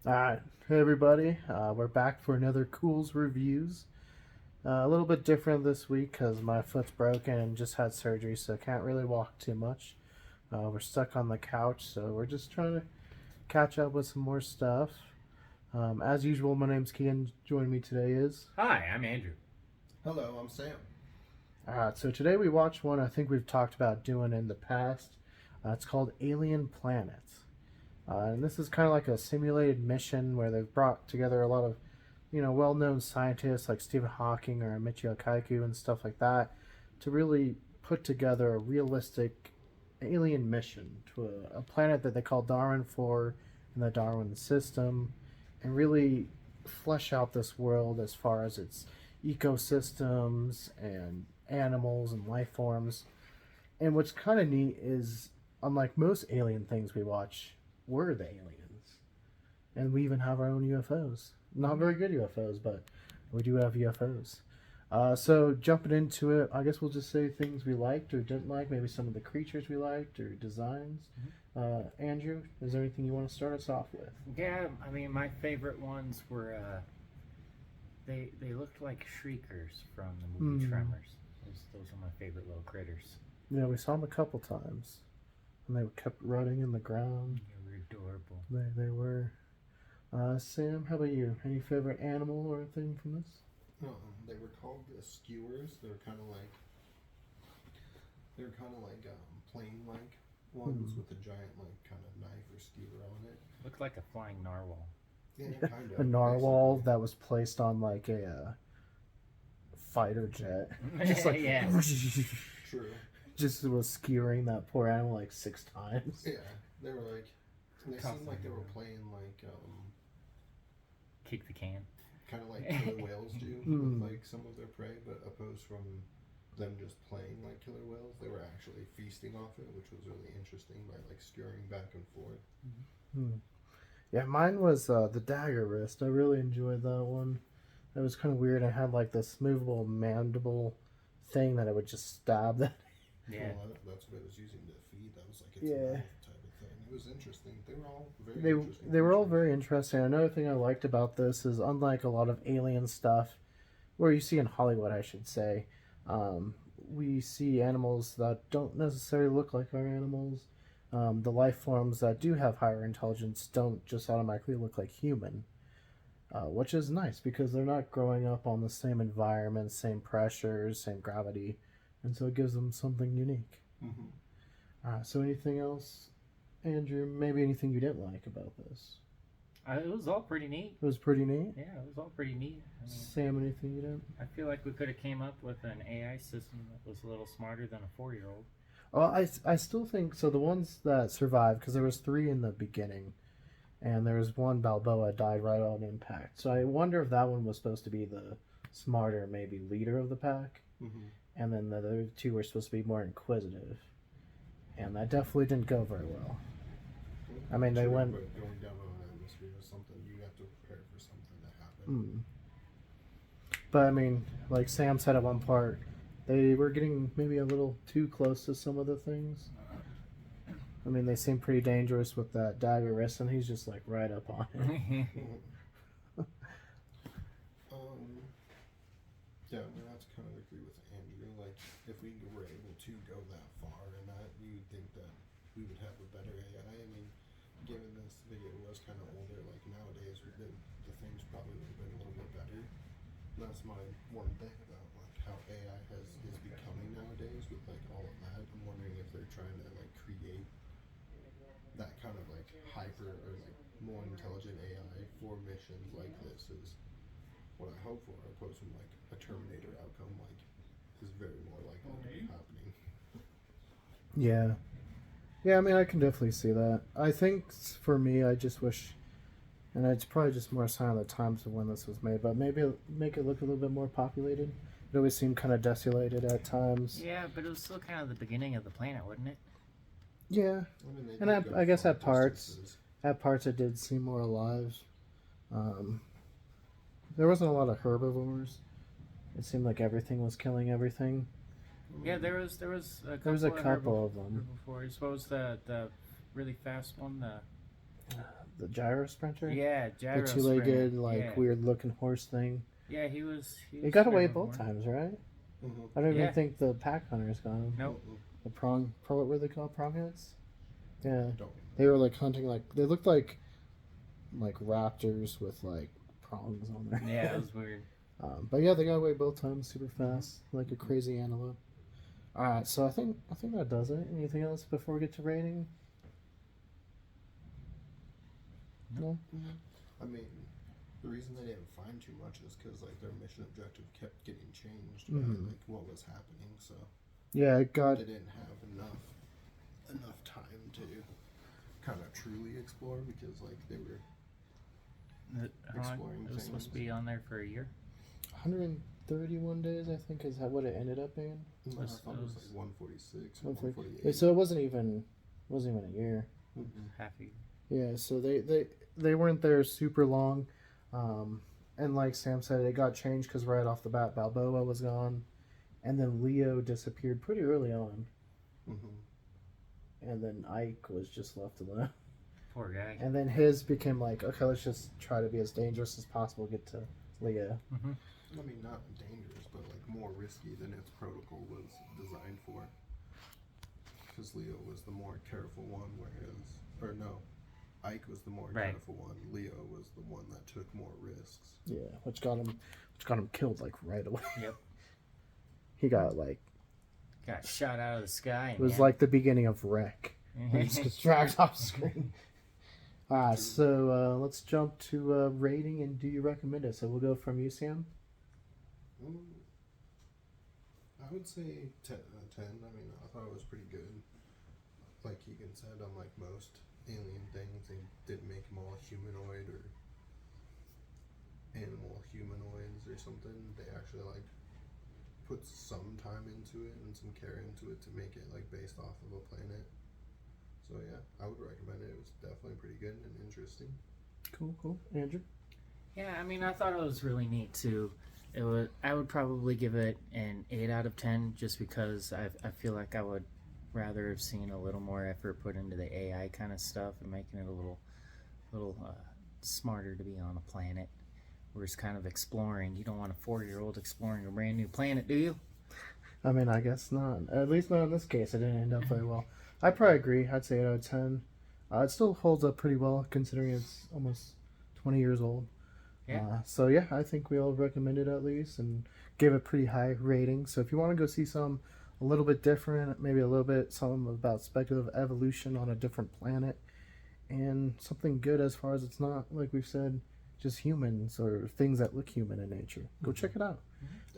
Alright, hey everybody, we're back for another Culz Reviews. A little bit different this week because my foot's broken and just had surgery, so can't really walk too much. We're stuck on the couch, so we're just trying to catch up with some more stuff. As usual, my name's Keegan. Joining me today is... Hi, I'm Andrew. Hello, I'm Sam. Alright, so today we watched one I think we've talked about doing in the past. It's called Alien Planet. And this is kind of like a simulated mission where they've brought together a lot of, well-known scientists like Stephen Hawking or Michio Kaku and stuff like that to really put together a realistic alien mission to a planet that they call Darwin IV in the Darwin system and really flesh out this world as far as its ecosystems and animals and life forms. And what's kind of neat is, unlike most alien things we watch, we're the aliens. And we even have our own UFOs. Not very good UFOs, but we do have UFOs. So jumping into it, I guess we'll just say things we liked or didn't like, maybe some of the creatures we liked or designs. Andrew, is there anything you want to start us off with? Yeah, I mean, my favorite ones were, they looked like shriekers from the movie Tremors. Those are my favorite little critters. Yeah, we saw them a couple times. And they kept rotting in the ground. They were adorable. They were. Sam, how about you? Any favorite animal or thing from this? They were called skewers. They're kind of like plane-like ones with a giant kind of knife or skewer on it. Looked like a flying narwhal. Yeah, kind of. A narwhal that was placed on like a fighter jet. Just like Yeah. True. Just was skewering that poor animal like 6 times. Yeah, they were like. They seemed like they were playing Kick the can. kind of like killer whales do with like some of their prey, but opposed from them just playing like killer whales, they were actually feasting off it, which was really interesting by like skewering back and forth. Yeah, mine was the dagger wrist. I really enjoyed that one. It was kind of weird. I had like this movable mandible thing that I would just stab that. Yeah. Well, that's what it was using to feed. That was like its mouth type of thing. It was interesting. They were all very interesting. They were all very interesting. Another thing I liked about this is, unlike a lot of alien stuff, where you see in Hollywood, I should say, we see animals that don't necessarily look like our animals. The life forms that do have higher intelligence don't just automatically look like human, which is nice because they're not growing up on the same environment, same pressures, same gravity, and so it gives them something unique. So anything else, Andrew? Maybe anything you didn't like about this? It was all pretty neat. It was pretty neat. Yeah, it was all pretty neat. I mean, Sam, anything you didn't? I feel like we could have came up with an AI system that was a little smarter than a 4-year-old. Well, I still think so. The ones that survived, because there was 3 in the beginning, and there was one Balboa died right on impact. So I wonder if that one was supposed to be the smarter, maybe leader of the pack, and then the other 2 were supposed to be more inquisitive, and that definitely didn't go very well. I mean, they went. But going down on an atmosphere is something you have to prepare for something to happen. But I mean, like Sam said at one part, they were getting maybe a little too close to some of the things. I mean, they seem pretty dangerous with that dagger wrist, and he's just like right up on it. Yeah, I mean, that's kind of agree with Andrew. Like, if we were able to go that far in that, we would think that we would have a better AI. I mean, given this video was kind of older, like nowadays, the things probably would have been a little bit better. And that's my one thing about like how AI is becoming nowadays with like all of that. I'm wondering if they're trying to like create that kind of like hyper or like more intelligent AI for missions like this is what I hope for, opposed to like a Terminator outcome, like is very more likely to be happening. Yeah. Yeah, I mean, I can definitely see that. I think for me, I just wish, and it's probably just more a sign of the times of when this was made, but maybe make it look a little bit more populated. It always seemed kind of desolated at times. Yeah, but it was still kind of the beginning of the planet, wasn't it? Yeah. I mean, And I guess at parts it did seem more alive. There wasn't a lot of herbivores. It seemed like everything was killing everything. Yeah, there was a couple of them. Before, I suppose the really fast one, the Gyrosprinter. Yeah, The Gyrosprinter. two-legged, like yeah. weird-looking horse thing. Yeah, he was It got away fairly both born. times, right? Mm-hmm. I don't Yeah. even think the pack hunters got him. Nope. What were they called? Prongheads? Yeah. Don't. They were like hunting they looked like raptors with like prongs on their Yeah, it head. was weird. But yeah, they got away both times super fast, like a crazy antelope. Alright, so I think that does it. Anything else before we get to rating? No? I mean, the reason they didn't find too much is because like their mission objective kept getting changed by like what was happening. So Yeah, it got they didn't have enough time to kind of truly explore because like they were exploring It was supposed to things. be on there for a year. 131 days, I think, is what it ended up being. I Was- thought it was like 146 or 148. So it wasn't even a year. Half a year. Yeah, so they weren't there super long, and like Sam said, it got changed because right off the bat, Balboa was gone, and then Leo disappeared pretty early on, and then Ike was just left alone, Poor guy. and then his became like, okay, let's just try to be as dangerous as possible, get to Leo. Mm-hmm. I mean, not dangerous, but like more risky than its protocol was designed for. Because Leo was the more careful one, Ike was the more careful one. Leo was the one that took more risks. Yeah, which got him killed like right away. Yep. He got like Got shot out of the sky. it was like the beginning of Wreck. He just gets dragged off screen. Alright, so let's jump to rating and do you recommend it? So we'll go from you, Sam. I would say 10 out of 10. I mean, I thought it was pretty good. Like Keegan said, unlike most alien things, they didn't make them all humanoid or animal humanoids or something. They actually like put some time into it and some care into it to make it like based off of a planet. So yeah, I would recommend it. It was definitely pretty good and interesting. Cool. Andrew? Yeah, I mean, I thought it was really neat too. I would probably give it an 8 out of 10 just because I feel like I would rather have seen a little more effort put into the AI kind of stuff and making it a little smarter to be on a planet. We're just kind of exploring. You don't want a 4-year-old exploring a brand new planet, do you? I mean, I guess not. At least not in this case. It didn't end up very well. I'd probably agree. I'd say 8 out of 10. It still holds up pretty well considering it's almost 20 years old. Yeah. So yeah, I think we all recommend it at least and give it pretty high rating. So if you want to go see some a little bit different, maybe a little bit something about speculative evolution on a different planet, and something good as far as it's not, like we've said, just humans or things that look human in nature, go check it out.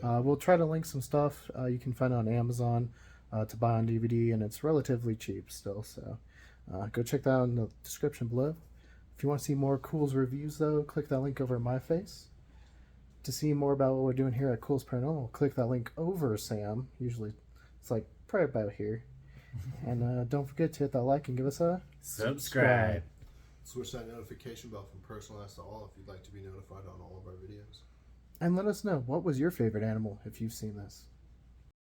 We'll try to link some stuff you can find on Amazon to buy on DVD, and it's relatively cheap still, so go check that out in the description below. If you want to see more Culz reviews, though, click that link over my face. To see more about what we're doing here at Culz Paranormal, click that link over Sam. Usually it's like probably about here. And don't forget to hit that like and give us a Subscribe. Switch that notification bell from personalized to all if you'd like to be notified on all of our videos. And let us know, what was your favorite animal if you've seen this?